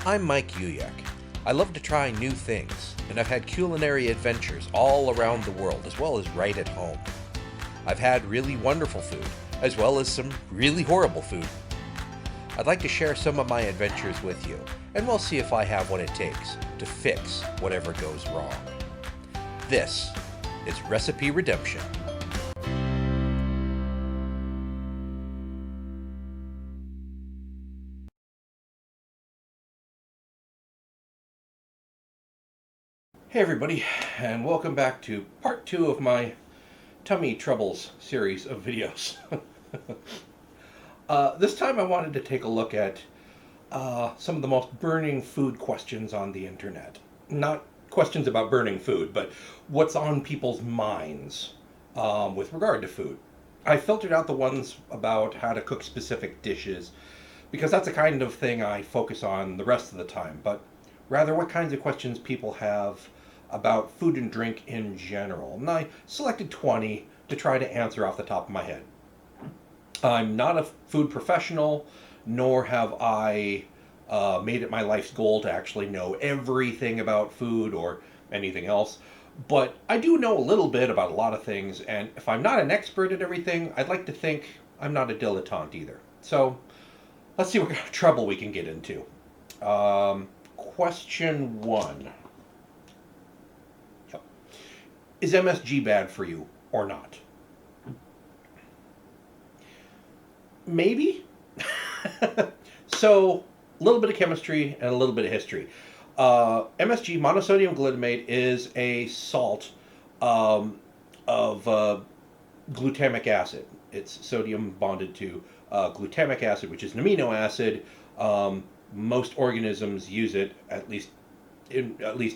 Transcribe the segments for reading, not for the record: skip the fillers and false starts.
I'm Mike Uyak. I love to try new things, and I've had culinary adventures all around the world as well as right at home. I've had really wonderful food, as well as some really horrible food. I'd like to share some of my adventures with you, and we'll see if I have what it takes to fix whatever goes wrong. This is Recipe Redemption. Hey everybody, and welcome back to part 2 of my Tummy Troubles series of videos. This time I wanted to take a look at some of the most burning food questions on the internet. Not questions about burning food, but what's on people's minds with regard to food. I filtered out the ones about how to cook specific dishes because that's the kind of thing I focus on the rest of the time, but rather what kinds of questions people have about food and drink in general. And I selected 20 to try to answer off the top of my head. I'm not a food professional, nor have I made it my life's goal to actually know everything about food or anything else. But I do know a little bit about a lot of things, and if I'm not an expert at everything, I'd like to think I'm not a dilettante either. So let's see what kind of trouble we can get into. Question 1. Yep. Is MSG bad for you or not? Maybe. So, a little bit of chemistry and a little bit of history. MSG, monosodium glutamate, is a salt of glutamic acid. It's sodium bonded to glutamic acid, which is an amino acid. Most organisms use it, at least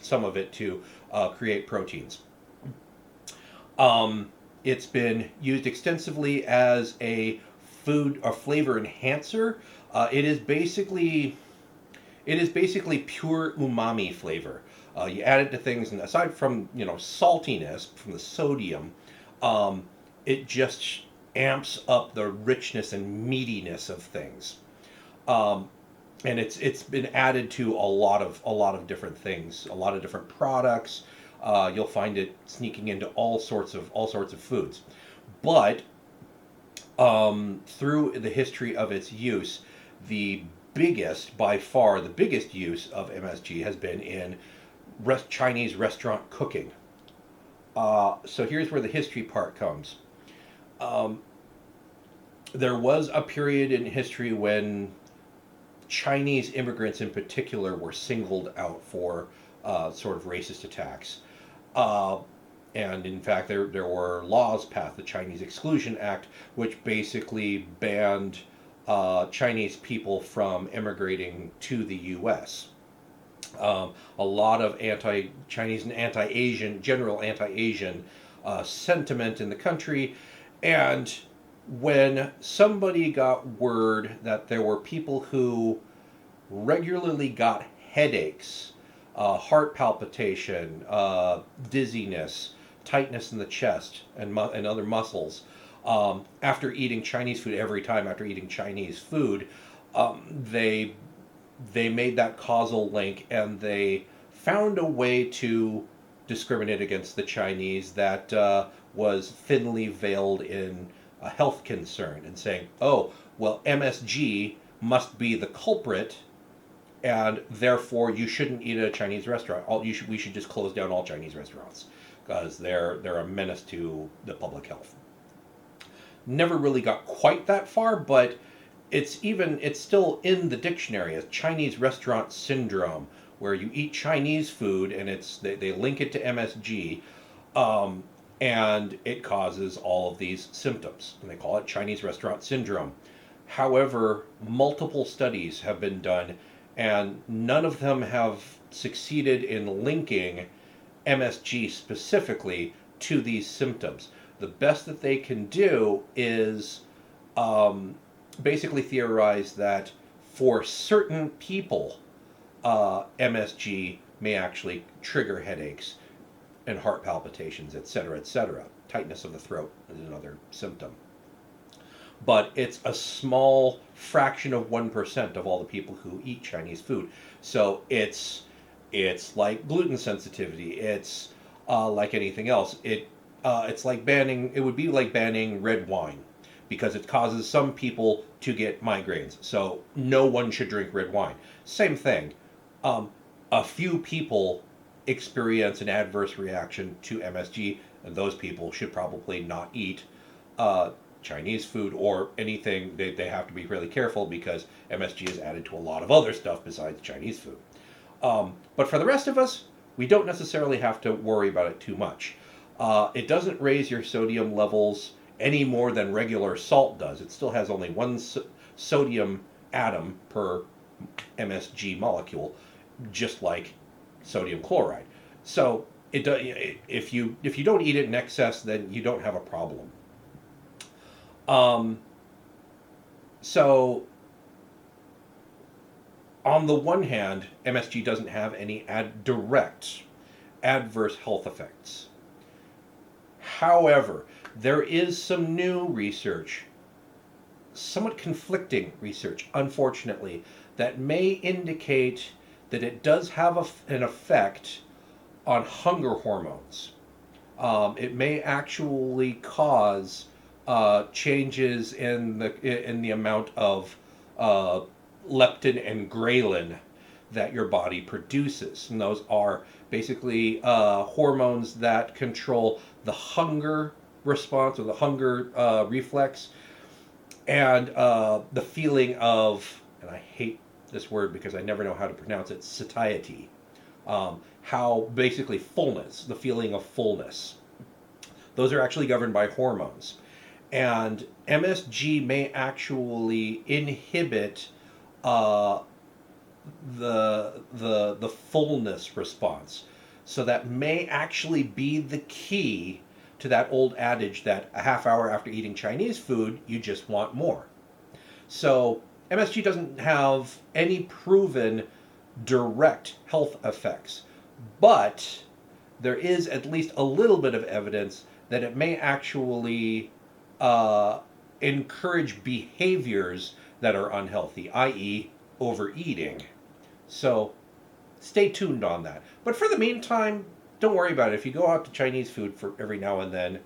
some of it, to create proteins. It's been used extensively as a flavor enhancer. It is basically pure umami flavor. You add it to things, and aside from saltiness from the sodium, um, it just amps up the richness and meatiness of things. Um, and it's been added to a lot of different things, a lot of different products. You'll find it sneaking into all sorts of foods, but through the history of its use, the by far the biggest use of MSG has been in Chinese restaurant cooking. So here's where the history part comes. Um, there was a period in history when Chinese immigrants in particular were singled out for sort of racist attacks. Uh, and in fact, there were laws passed, the Chinese Exclusion Act, which basically banned Chinese people from immigrating to the U.S. A lot of anti-Chinese and general anti-Asian sentiment in the country. And when somebody got word that there were people who regularly got headaches, heart palpitation, dizziness, tightness in the chest, and other muscles after eating Chinese food, every time after eating Chinese food, um, they they made that causal link, and they found a way to discriminate against the Chinese that was thinly veiled in a health concern, and saying, "Oh, well, MSG must be the culprit, and therefore you shouldn't eat at a Chinese restaurant. We should just close down all Chinese restaurants because they're a menace to the public health." Never really got quite that far, but it's still in the dictionary as Chinese restaurant syndrome, where you eat Chinese food and they link it to MSG, um, and it causes all of these symptoms, and they call it Chinese restaurant syndrome. However, multiple studies have been done, and none of them have succeeded in linking MSG specifically to these symptoms. The best that they can do is um, basically theorize that for certain people, MSG may actually trigger headaches and heart palpitations, etc., etc. Tightness of the throat is another symptom. but it's a small fraction of 1% of all the people who eat Chinese food. So it's like gluten sensitivity. It's like anything else. It's like banning. It would be like banning red wine because it causes some people to get migraines. So no one should drink red wine. Same thing. Um, a few people experience an adverse reaction to MSG, and those people should probably not eat uh, Chinese food or anything. They have to be really careful because MSG is added to a lot of other stuff besides Chinese food. But for the rest of us, we don't necessarily have to worry about it too much. It doesn't raise your sodium levels any more than regular salt does. It still has only one sodium atom per MSG molecule, just like sodium chloride. So if you don't eat it in excess, then you don't have a problem. Um, so on the one hand, MSG doesn't have any direct adverse health effects. However, there is some new research, somewhat conflicting research, unfortunately, that may indicate that it does have an effect on hunger hormones. It may actually cause changes in the amount of uh, leptin and ghrelin that your body produces, and those are basically hormones that control the hunger response or the hunger reflex, and the feeling of, and I hate this word because I never know how to pronounce it, satiety. How basically fullness, the feeling of fullness. Those are actually governed by hormones. And MSG may actually inhibit uh, the fullness response. So that may actually be the key to that old adage that a half hour after eating Chinese food, you just want more. So MSG doesn't have any proven direct health effects, but there is at least a little bit of evidence that it may actually uh, encourage behaviors that are unhealthy, i.e., overeating. So stay tuned on that. But for the meantime, don't worry about it. If you go out to Chinese food for every now and then,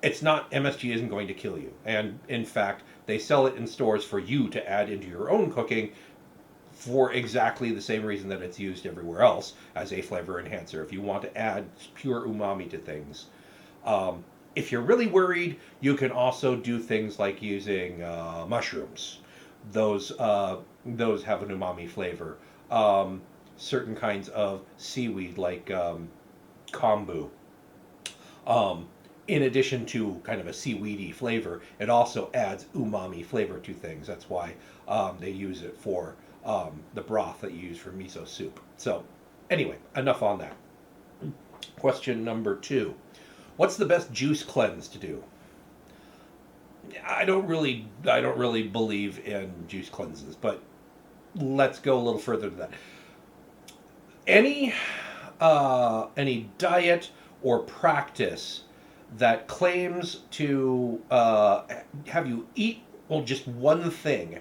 it's not, MSG isn't going to kill you. And in fact, they sell it in stores for you to add into your own cooking for exactly the same reason that it's used everywhere else as a flavor enhancer. If you want to add pure umami to things, um, if you're really worried, you can also do things like using mushrooms. Those have an umami flavor. Certain kinds of seaweed like kombu. Um, in addition to kind of a seaweedy flavor, it also adds umami flavor to things. That's why they use it for the broth that you use for miso soup. So, anyway, enough on that. Question number 2. What's the best juice cleanse to do? I don't really believe in juice cleanses, but let's go a little further than that. Any diet or practice that claims to have you eat, well, just one thing,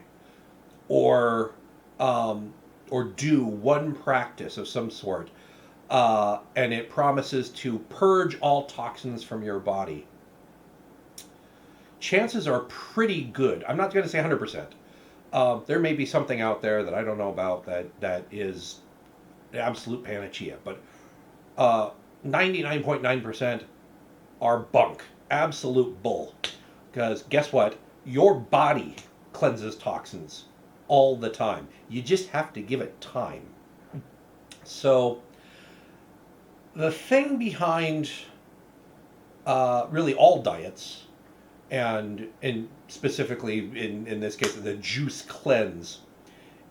or or do one practice of some sort, and it promises to purge all toxins from your body, chances are pretty good. I'm not going to say 100%. There may be something out there that I don't know about that is the absolute panacea, but 99.9% are bunk, absolute bull. Because guess what? Your body cleanses toxins all the time. You just have to give it time. So the thing behind really all diets, and specifically in this case the juice cleanse,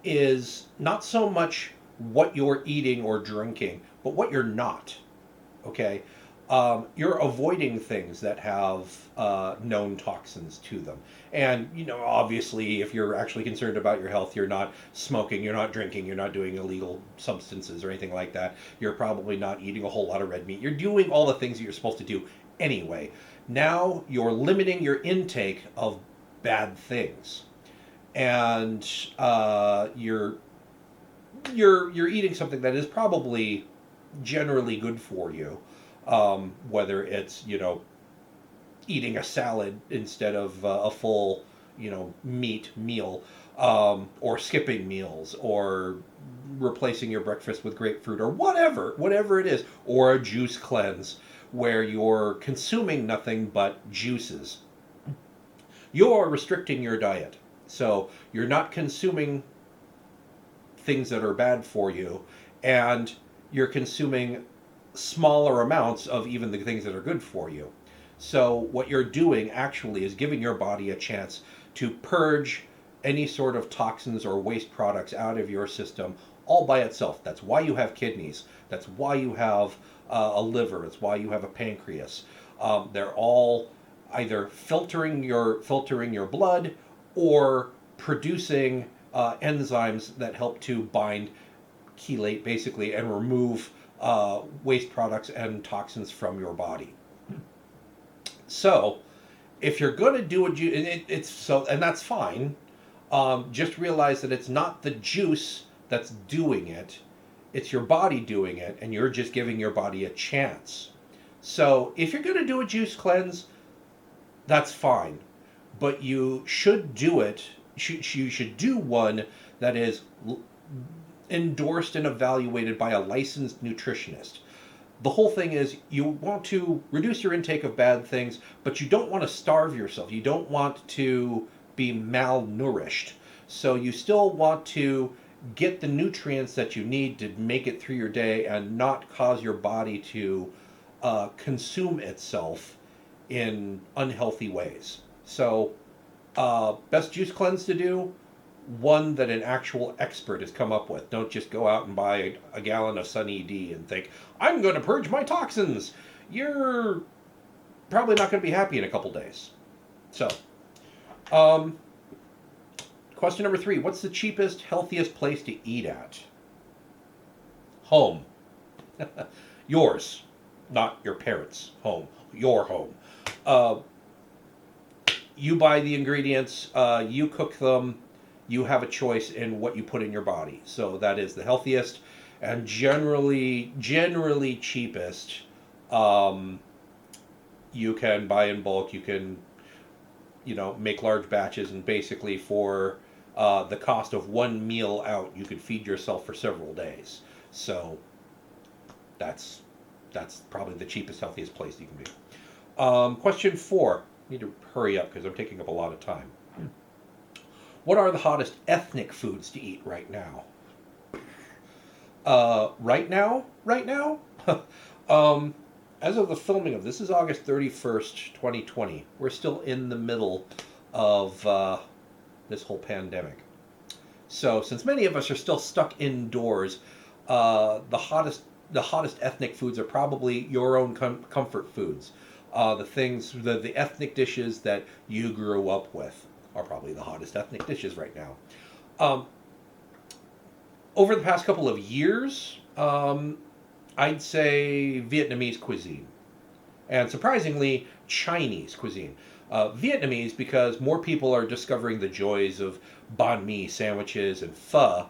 is not so much what you're eating or drinking, but what you're not. Okay, you're avoiding things that have known toxins to them. And, obviously, if you're actually concerned about your health, you're not smoking, you're not drinking, you're not doing illegal substances or anything like that. You're probably not eating a whole lot of red meat. You're doing all the things that you're supposed to do anyway. Now you're limiting your intake of bad things, and you're eating something that is probably generally good for you, whether it's eating a salad instead of a full meat meal, or skipping meals, or replacing your breakfast with grapefruit, or whatever it is, or a juice cleanse where you're consuming nothing but juices. You're restricting your diet. So you're not consuming things that are bad for you, and you're consuming smaller amounts of even the things that are good for you. So what you're doing actually is giving your body a chance to purge any sort of toxins or waste products out of your system all by itself. That's why you have kidneys. That's why you have a liver. It's why you have a pancreas. They're all either filtering your blood, or producing enzymes that help to bind, chelate basically, and remove waste products and toxins from your body. So, if you're going to do a juice, it's so, and that's fine. Just realize that it's not the juice that's doing it; it's your body doing it, and you're just giving your body a chance. So, if you're going to do a juice cleanse, that's fine, but you should do it. You should do one that is endorsed and evaluated by a licensed nutritionist. The whole thing is you want to reduce your intake of bad things, but you don't want to starve yourself. You don't want to be malnourished. So you still want to get the nutrients that you need to make it through your day and not cause your body to consume itself in unhealthy ways. So, best juice cleanse to do, one that an actual expert has come up with. Don't just go out and buy a gallon of Sunny D and think, I'm going to purge my toxins. You're probably not going to be happy in a couple days. So, question number 3. What's the cheapest, healthiest place to eat at? Home. Yours, not your parents' home. Your home. You buy the ingredients, you cook them, you have a choice in what you put in your body. So that is the healthiest and generally cheapest. You can buy in bulk. You can, make large batches, and basically for the cost of one meal out, you could feed yourself for several days. So that's probably the cheapest, healthiest place you can be. Question 4. I need to hurry up because I'm taking up a lot of time. What are the hottest ethnic foods to eat right now? Right now? As of the filming of this is August 31st, 2020. We're still in the middle of this whole pandemic. So, since many of us are still stuck indoors, the hottest ethnic foods are probably your own comfort foods. The ethnic dishes that you grew up with are probably the hottest ethnic dishes right now. Over the past couple of years, I'd say Vietnamese cuisine. And surprisingly, Chinese cuisine. Vietnamese, because more people are discovering the joys of banh mi sandwiches and pho.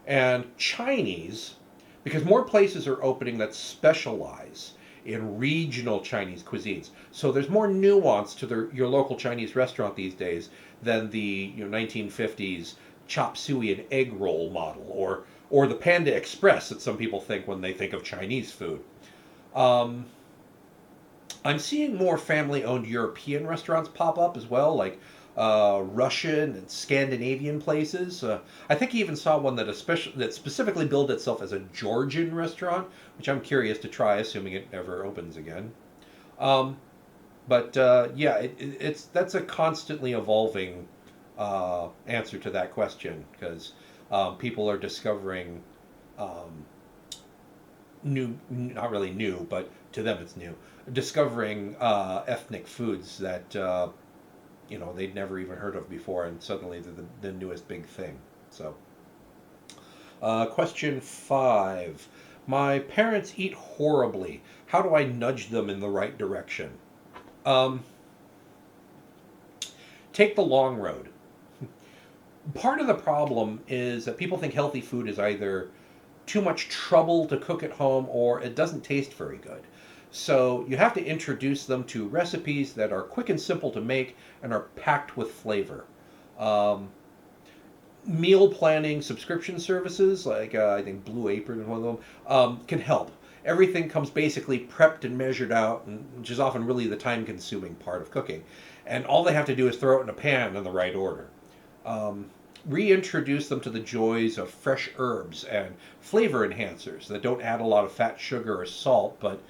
And Chinese, because more places are opening that specialize in regional Chinese cuisines. So there's more nuance to your local Chinese restaurant these days than the 1950s chop suey and egg roll model, or the Panda Express that some people think when they think of Chinese food. I'm seeing more family-owned European restaurants pop up as well, like Russian and Scandinavian places. I think I even saw one that specifically billed itself as a Georgian restaurant, which I'm curious to try, assuming it ever opens again. But that's a constantly evolving answer to that question, because people are discovering not really new, but to them it's new, discovering ethnic foods that they'd never even heard of before, and suddenly they're the newest big thing. So, question 5. My parents eat horribly. How do I nudge them in the right direction? Take the long road. Part of the problem is that people think healthy food is either too much trouble to cook at home or it doesn't taste very good. So you have to introduce them to recipes that are quick and simple to make and are packed with flavor. Um, Meal planning subscription services, like I think Blue Apron is one of them, can help. Everything comes basically prepped and measured out, which is often really the time consuming part of cooking. And all they have to do is throw it in a pan in the right order. Um, Reintroduce them to the joys of fresh herbs and flavor enhancers that don't add a lot of fat, sugar, or salt, but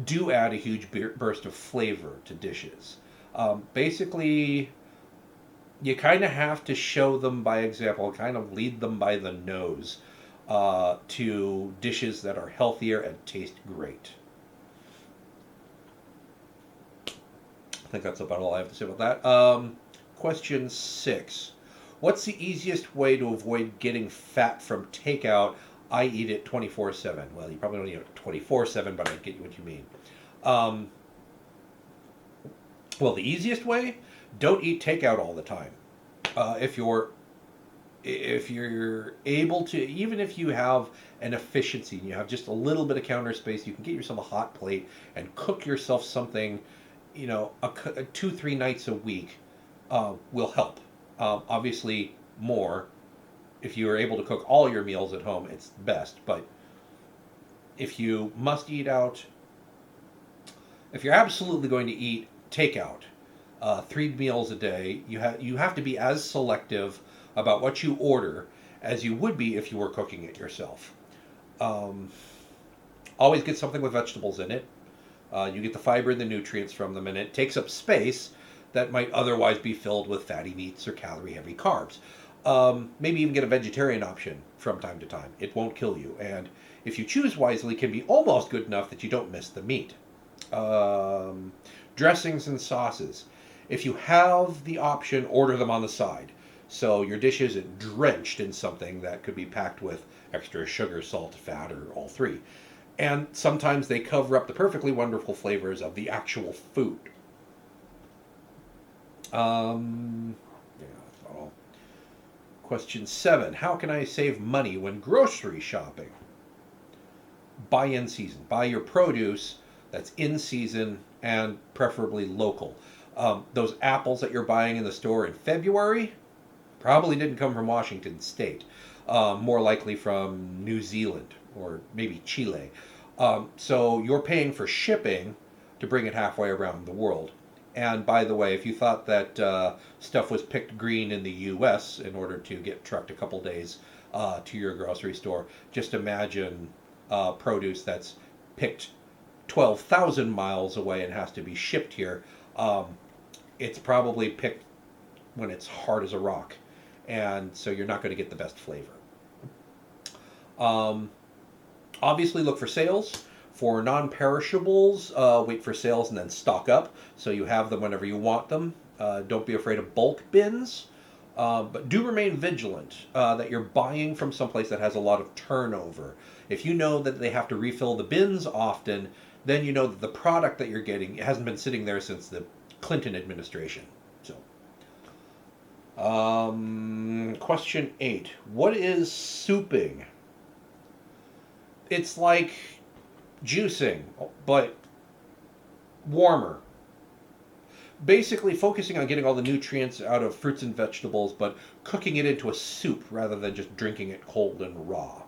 do add a huge burst of flavor to dishes. Basically, you kind of have to show them by example, kind of lead them by the nose to dishes that are healthier and taste great. I think that's about all I have to say about that. Question 6. What's the easiest way to avoid getting fat from takeout? I eat it 24/7. Well, you probably don't eat it 24/7, but I get what you mean. Um, well, the easiest way, don't eat takeout all the time. If you're able to, even if you have an efficiency and you have just a little bit of counter space, you can get yourself a hot plate and cook yourself something, 2-3 nights a week will help. Obviously, more if you are able to cook all your meals at home, it's best. But if you must eat out, if you're absolutely going to eat takeout, 3 meals a day, you have to be as selective about what you order as you would be if you were cooking it yourself. Um, Always get something with vegetables in it. You get the fiber and the nutrients from them, and it takes up space that might otherwise be filled with fatty meats or calorie-heavy carbs. Maybe even get a vegetarian option from time to time. It won't kill you, and if you choose wisely, can be almost good enough that you don't miss the meat. Dressings and sauces. If you have the option, order them on the side. So your dish isn't drenched in something that could be packed with extra sugar, salt, fat, or all three. And sometimes they cover up the perfectly wonderful flavors of the actual food. Yeah, that's not all. Question 7. How can I save money when grocery shopping? Buy in season. Buy your produce that's in season and preferably local. Those apples that you're buying in the store in February probably didn't come from Washington State. More likely from New Zealand or maybe Chile. So you're paying for shipping to bring it halfway around the world. And by the way, if you thought that stuff was picked green in the U.S. in order to get trucked a couple days to your grocery store, just imagine produce that's picked 12,000 miles away and has to be shipped here. It's probably picked when it's hard as a rock, and so you're not going to get the best flavor. Um, Obviously, look for sales. For non-perishables, wait for sales and then stock up so you have them whenever you want them. Don't be afraid of bulk bins, but do remain vigilant that you're buying from someplace that has a lot of turnover. If you know that they have to refill the bins often, then you know that the product that you're getting hasn't been sitting there since the Clinton administration. So, question 8. What is souping? It's like juicing, but warmer. Basically, focusing on getting all the nutrients out of fruits and vegetables, but cooking it into a soup rather than just drinking it cold and raw.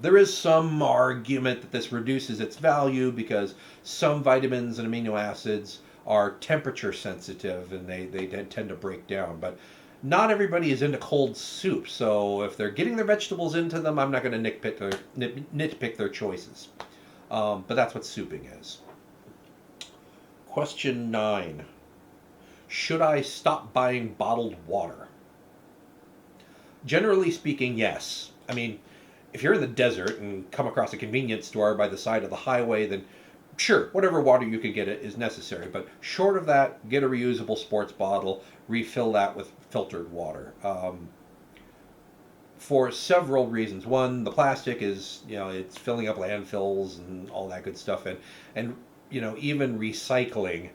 There is some argument that this reduces its value because some vitamins and amino acids are temperature sensitive and they tend to break down. But not everybody is into cold soup, so if they're getting their vegetables into them, I'm not going to nitpick their choices. But that's what souping is. Question 9. Should I stop buying bottled water? Generally speaking, yes. I mean, if you're in the desert and come across a convenience store by the side of the highway, then sure, whatever water you can get it is necessary. But short of that, get a reusable sports bottle, refill that with filtered water. For several reasons. One, the plastic is, it's filling up landfills and all that good stuff. And even recycling,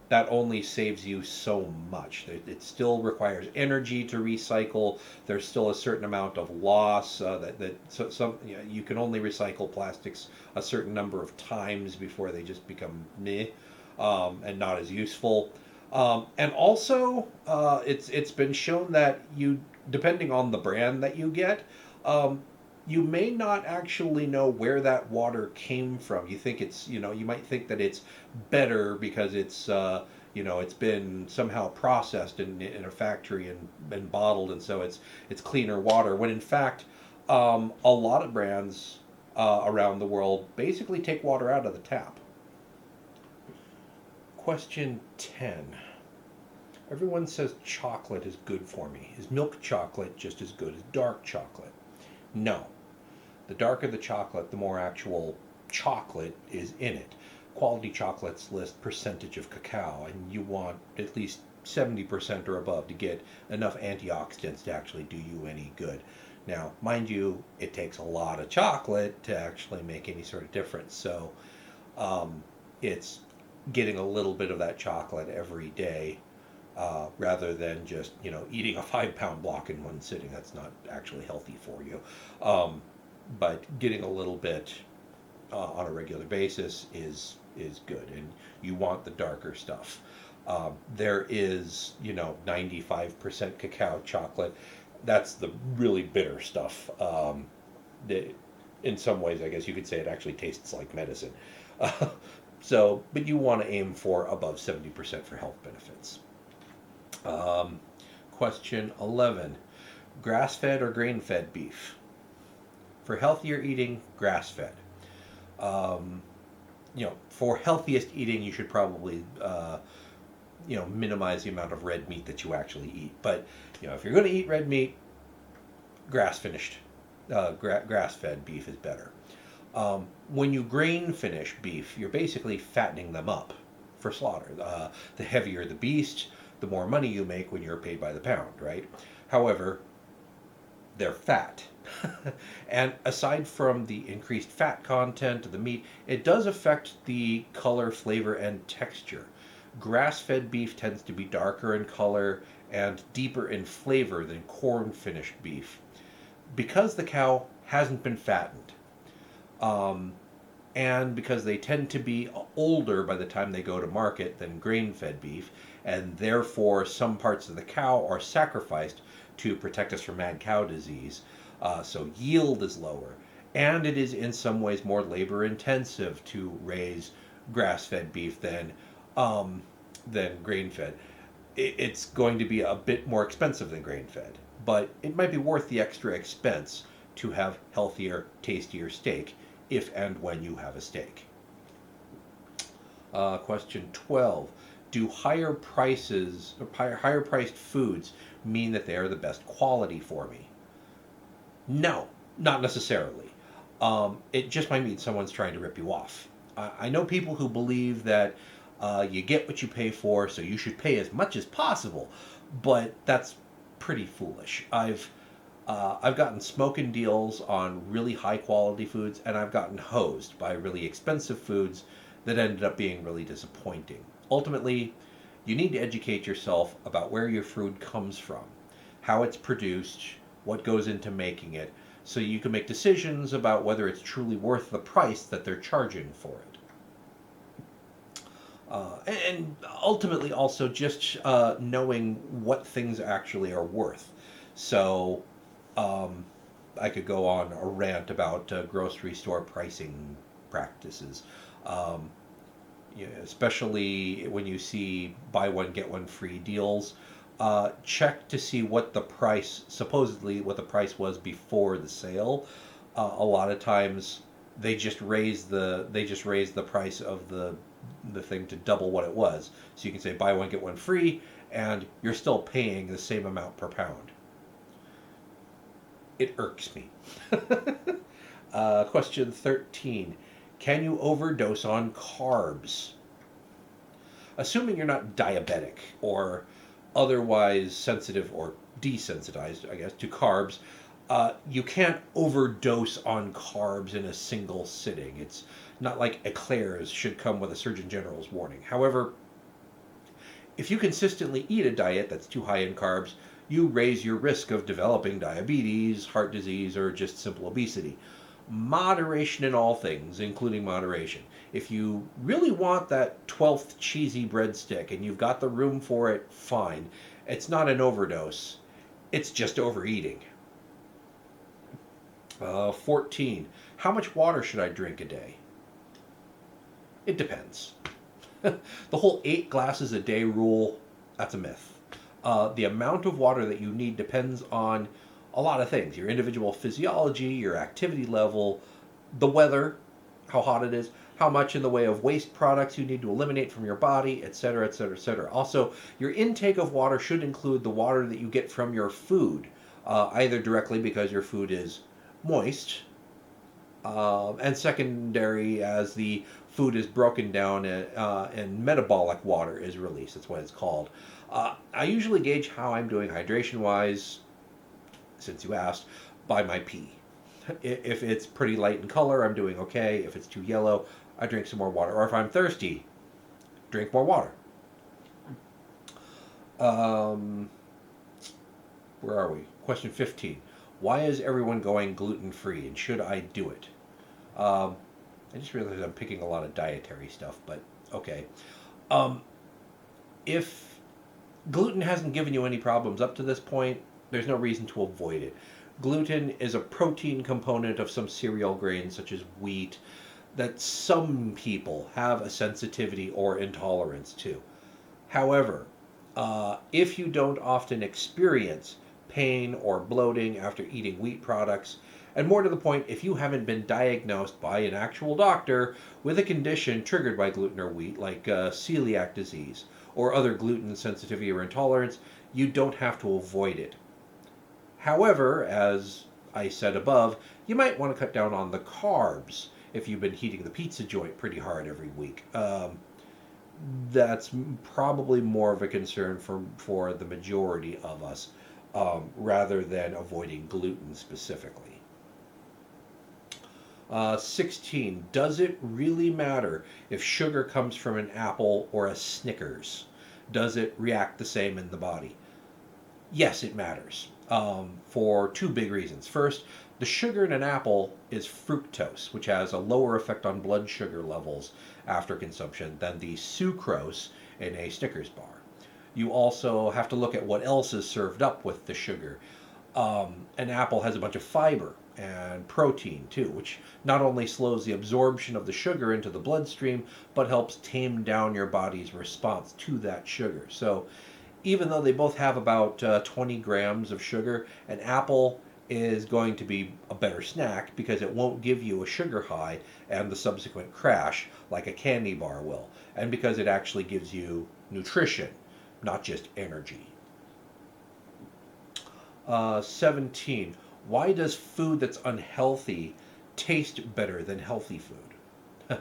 that only saves you so much. It still requires energy to recycle. There's still a certain amount of loss some you can only recycle plastics a certain number of times before they just become meh, and not as useful. And also, it's been shown that you, depending on the brand that you get, um, you may not actually know where that water came from. You think it's, you might think that it's better because it's been somehow processed in a factory and bottled, and so it's cleaner water. When in fact, a lot of brands around the world basically take water out of the tap. Question 10. Everyone says chocolate is good for me. Is milk chocolate just as good as dark chocolate? No. The darker the chocolate, the more actual chocolate is in it. Quality chocolates list percentage of cacao, and you want at least 70% or above to get enough antioxidants to actually do you any good. Now, mind you, it takes a lot of chocolate to actually make any sort of difference. So it's getting a little bit of that chocolate every day, rather than just eating a 5 pound block in one sitting. That's not actually healthy for you. But getting a little bit on a regular basis is good, and you want the darker stuff. There is 95% cacao chocolate. That's the really bitter stuff. In some ways, I guess you could say it actually tastes like medicine. But you want to aim for above 70% for health benefits. Question 11. Grass-fed or grain-fed beef? For healthier eating, grass-fed. For healthiest eating, you should probably, minimize the amount of red meat that you actually eat. But, if you're going to eat red meat, grass-finished, grass-fed beef is better. When you grain finish beef, you're basically fattening them up for slaughter. The heavier the beast, the more money you make when you're paid by the pound, right? However, they're fat. And aside from the increased fat content of the meat, it does affect the color, flavor, and texture. Grass-fed beef tends to be darker in color and deeper in flavor than corn-finished beef, because the cow hasn't been fattened. And because they tend to be older by the time they go to market than grain-fed beef, and therefore some parts of the cow are sacrificed to protect us from mad cow disease. So yield is lower, and it is in some ways more labor intensive to raise grass-fed beef than grain-fed. It's going to be a bit more expensive than grain-fed, but it might be worth the extra expense to have healthier, tastier steak if and when you have a steak. Question 12. Do higher prices or higher priced foods mean that they are the best quality for me? No, not necessarily. It just might mean someone's trying to rip you off. I know people who believe that you get what you pay for, so you should pay as much as possible, but that's pretty foolish. I've gotten smoking deals on really high quality foods, and I've gotten hosed by really expensive foods that ended up being really disappointing. Ultimately, you need to educate yourself about where your food comes from, how it's produced, what goes into making it, so you can make decisions about whether it's truly worth the price that they're charging for it. And ultimately also just knowing what things actually are worth. So I could go on a rant about grocery store pricing practices. Especially when you see buy one get one free deals, check to see what the price, supposedly what the price was before the sale. A lot of times they just raise the price of the thing to double what it was. So you can say buy one get one free, and you're still paying the same amount per pound. It irks me. Question 13. Can you overdose on carbs? Assuming you're not diabetic or otherwise sensitive or desensitized, I guess, to carbs, you can't overdose on carbs in a single sitting. It's not like eclairs should come with a Surgeon General's warning. However, If you consistently eat a diet that's too high in carbs, you raise your risk of developing diabetes, heart disease, or just simple obesity. Moderation in all things, including moderation. If you really want that 12th cheesy breadstick and you've got the room for it, fine. It's not an overdose, it's just overeating. 14. How much water should I drink a day? It depends. The whole 8 glasses a day rule, that's a myth. The amount of water that you need depends on a lot of things: your individual physiology, your activity level, the weather, how hot it is, how much in the way of waste products you need to eliminate from your body, etc., etc., etc. Also, your intake of water should include the water that you get from your food, either directly because your food is moist, and secondary as the food is broken down and metabolic water is released. That's what it's called. I usually gauge how I'm doing hydration wise, since you asked, by my pee. If it's pretty light in color, I'm doing okay. If it's too yellow, I drink some more water. Or if I'm thirsty, drink more water. Um, where are we? Question 15. Why is everyone going gluten free, and should I do it? Um, I just realized I'm picking a lot of dietary stuff, but okay. Um, if gluten hasn't given you any problems up to this point, there's no reason to avoid it. Gluten is a protein component of some cereal grains such as wheat that some people have a sensitivity or intolerance to. However, if you don't often experience pain or bloating after eating wheat products, and more to the point, if you haven't been diagnosed by an actual doctor with a condition triggered by gluten or wheat, like celiac disease or other gluten sensitivity or intolerance, you don't have to avoid it. However, as I said above, you might want to cut down on the carbs if you've been heating the pizza joint pretty hard every week. That's probably more of a concern for the majority of us, rather than avoiding gluten specifically. 16. Does it really matter if sugar comes from an apple or a Snickers? Does it react the same in the body? Yes, it matters, for two big reasons. First, the sugar in an apple is fructose, which has a lower effect on blood sugar levels after consumption than the sucrose in a Snickers bar. You also have to look at what else is served up with the sugar. An apple has a bunch of fiber and protein too, which not only slows the absorption of the sugar into the bloodstream, but helps tame down your body's response to that sugar. So even though they both have about 20 grams of sugar, an apple is going to be a better snack because it won't give you a sugar high and the subsequent crash like a candy bar will, and because it actually gives you nutrition, not just energy. 17. Why does food that's unhealthy taste better than healthy food?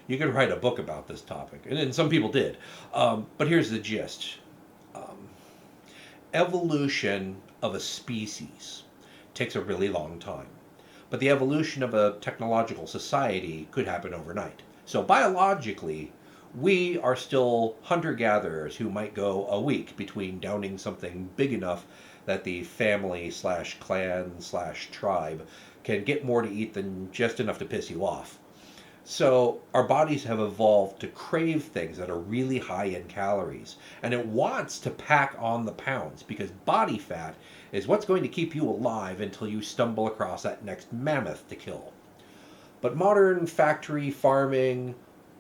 You could write a book about this topic, and some people did. But here's the gist. Um, Evolution of a species takes a really long time, but the evolution of a technological society could happen overnight. So biologically, we are still hunter-gatherers who might go a week between downing something big enough that the family slash clan slash tribe can get more to eat than just enough to piss you off. So our bodies have evolved to crave things that are really high in calories, and it wants to pack on the pounds because body fat is what's going to keep you alive until you stumble across that next mammoth to kill. But modern factory farming,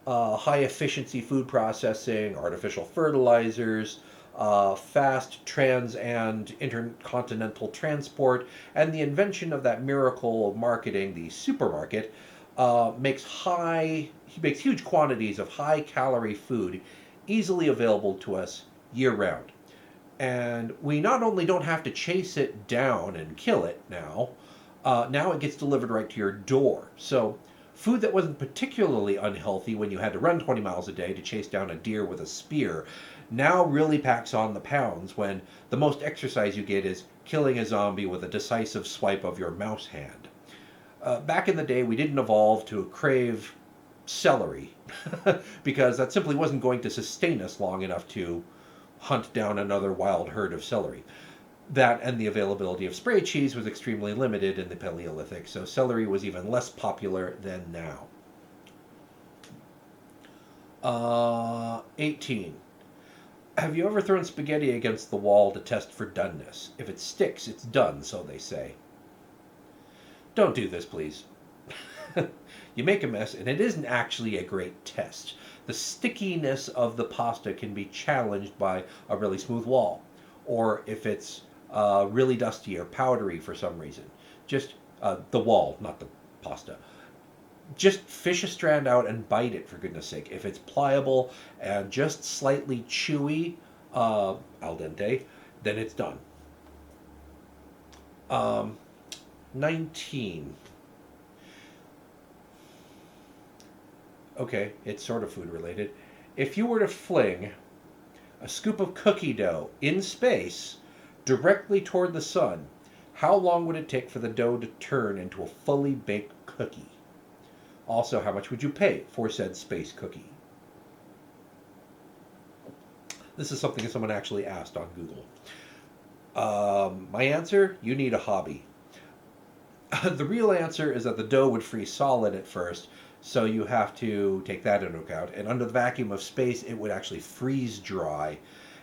high efficiency food processing, artificial fertilizers, fast trans and intercontinental transport, and the invention of that miracle of marketing, the supermarket, makes huge quantities of high calorie food easily available to us year round. And we not only don't have to chase it down and kill it now it gets delivered right to your door. So food that wasn't particularly unhealthy when you had to run 20 miles a day to chase down a deer with a spear now really packs on the pounds when the most exercise you get is killing a zombie with a decisive swipe of your mouse hand. Back in the day, we didn't evolve to crave celery, because that simply wasn't going to sustain us long enough to hunt down another wild herd of celery. That and the availability of spray cheese was extremely limited in the Paleolithic, so celery was even less popular than now. 18. Have you ever thrown spaghetti against the wall to test for doneness? If it sticks, it's done, so they say. Don't do this, please. You make a mess, and it isn't actually a great test. The stickiness of the pasta can be challenged by a really smooth wall, or if it's really dusty or powdery for some reason. Just the wall, not the pasta. Just fish a strand out and bite it, for goodness sake. If it's pliable and just slightly chewy, al dente, then it's done. 19. Okay, it's sort of food related. If you were to fling a scoop of cookie dough in space directly toward the sun, how long would it take for the dough to turn into a fully baked cookie? Also, how much would you pay for said space cookie? This is something someone actually asked on Google. My answer, you need a hobby. The real answer is that the dough would freeze solid at first, so you have to take that into account. And under the vacuum of space, it would actually freeze dry.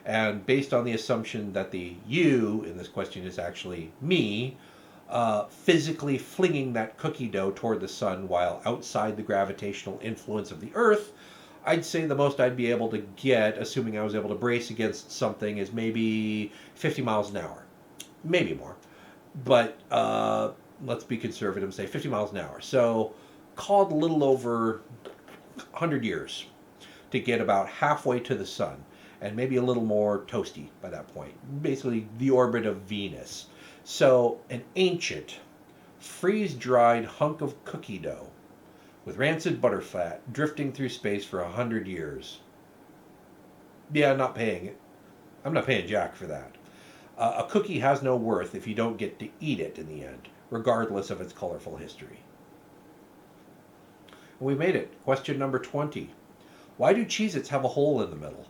And based on the assumption that the you in this question is actually me, physically flinging that cookie dough toward the sun while outside the gravitational influence of the Earth, I'd say the most I'd be able to get, assuming I was able to brace against something, is maybe 50 miles an hour. Maybe more. But let's be conservative and say 50 miles an hour. So called a little over 100 years to get about halfway to the sun, and maybe a little more toasty by that point. Basically, the orbit of Venus. So, an ancient, freeze-dried hunk of cookie dough with rancid butterfat drifting through space for 100 years. Yeah, I'm not paying it. I'm not paying jack for that. A cookie has no worth if you don't get to eat it in the end, regardless of its colorful history. We made it. Question number 20. Why do Cheez-Its have a hole in the middle?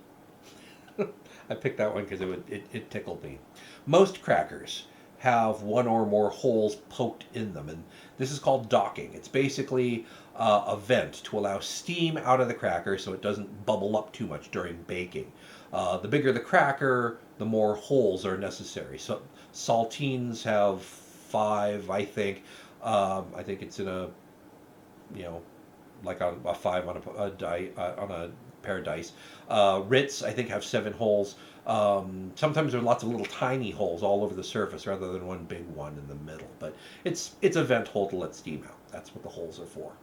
I picked that one because it tickled me. Most crackers have one or more holes poked in them, and this is called docking. It's basically a vent to allow steam out of the cracker so it doesn't bubble up too much during baking. The bigger the cracker, the more holes are necessary. So saltines have 5, I think. I think it's in a, like a 5 on a pair of dice. Ritz, I think, have 7 holes. Sometimes there are lots of little tiny holes all over the surface rather than one big one in the middle. But it's a vent hole to let steam out. That's what the holes are for.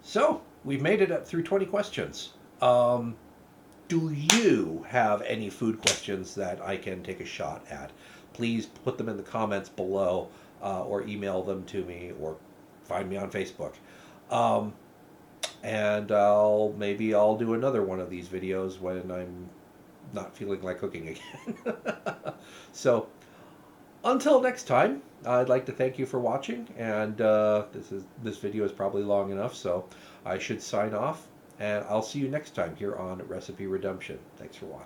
So we've made it up through 20 questions. Do you have any food questions that I can take a shot at? Please put them in the comments below, or email them to me, or find me on Facebook. And maybe I'll do another one of these videos when I'm not feeling like cooking again. So until next time, I'd like to thank you for watching, and this video is probably long enough, so I should sign off, and I'll see you next time here on Recipe Redemption. Thanks for watching.